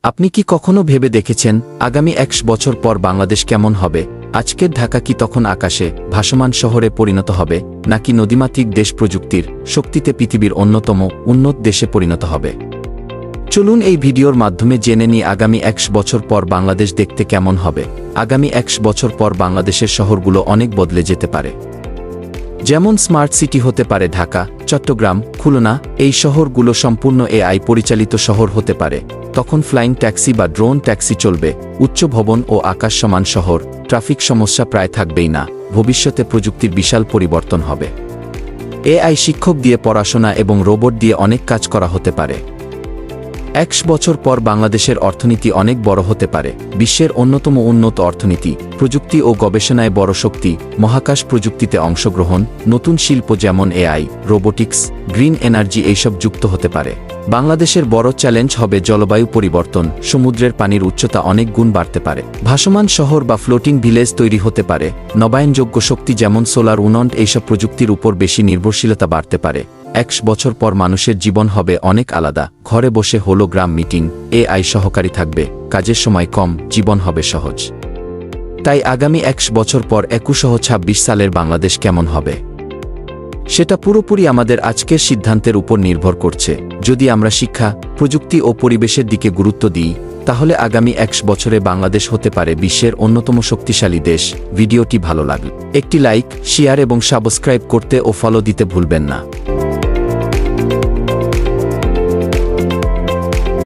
আপনি কি কখনো ভেবে দেখেছেন আগামী ১০০ বছর পর বাংলাদেশ কেমন হবে? আজকের ঢাকা কি তখন আকাশে ভাসমান শহরে পরিণত হবে, নাকি নদীমাতৃক দেশ প্রযুক্তির শক্তিতে পৃথিবীর অন্যতম উন্নত দেশে পরিণত হবে? চলুন এই ভিডিওর মাধ্যমে জেনে নিই আগামী ১০০ বছর পর বাংলাদেশ দেখতে কেমন হবে। আগামী ১০০ বছর পর বাংলাদেশের শহরগুলো অনেক বদলে যেতে পারে। যেমন স্মার্ট সিটি হতে পারে ঢাকা, চট্টগ্রাম, খুলনা। এই শহরগুলো সম্পূর্ণ এআই পরিচালিত শহর হতে পারে। তখন ফ্লাইং ট্যাক্সি বা ড্রোন ট্যাক্সি চলবে। উচ্চ ভবন ও আকাশ সমান শহর, ট্রাফিক সমস্যা প্রায় থাকবেই না। ভবিষ্যতে প্রযুক্তির বিশাল পরিবর্তন হবে। এআই শিক্ষক দিয়ে পড়াশোনা এবং রোবট দিয়ে অনেক কাজ করা হতে পারে। ১০০ বছর পর বাংলাদেশের অর্থনীতি অনেক বড় হতে পারে। বিশ্বের অন্যতম উন্নত অর্থনীতি, প্রযুক্তি ও গবেষণায় বড় শক্তি, মহাকাশ প্রযুক্তিতে অংশগ্রহণ, নতুন শিল্প যেমন এআই, রোবোটিক্স, গ্রিন এনার্জি এইসব যুক্ত হতে পারে। বাংলাদেশের বড় চ্যালেঞ্জ হবে জলবায়ু পরিবর্তন। সমুদ্রের পানির উচ্চতা অনেক গুণ বাড়তে পারে। ভাসমান শহর বা ফ্লোটিং ভিলেজ তৈরি হতে পারে। নবায়নযোগ্য শক্তি যেমন সোলার উন্নয়ন এইসব প্রযুক্তির উপর বেশি নির্ভরশীলতা বাড়তে পারে। ১০০ বছর পর মানুষের জীবন হবে অনেক আলাদা। ঘরে বসে হোলোগ্রাম মিটিং, এআই সহকারী থাকবে, কাজের সময় কম, জীবন হবে সহজ। তাই আগামী ১০০ বছর পর ২১২৬ সালের বাংলাদেশ কেমন হবে, সেটা পুরোপুরি আমাদের আজকের সিদ্ধান্তের উপর নির্ভর করছে। যদি আমরা শিক্ষা, প্রযুক্তি ও পরিবেশের দিকে গুরুত্ব দিই, তাহলে আগামী ১০০ বছরে বাংলাদেশ হতে পারে বিশ্বের অন্যতম শক্তিশালী দেশ। ভিডিওটি ভালো লাগলে একটি লাইক, শেয়ার এবং সাবস্ক্রাইব করতে ও ফলো দিতে ভুলবেন না।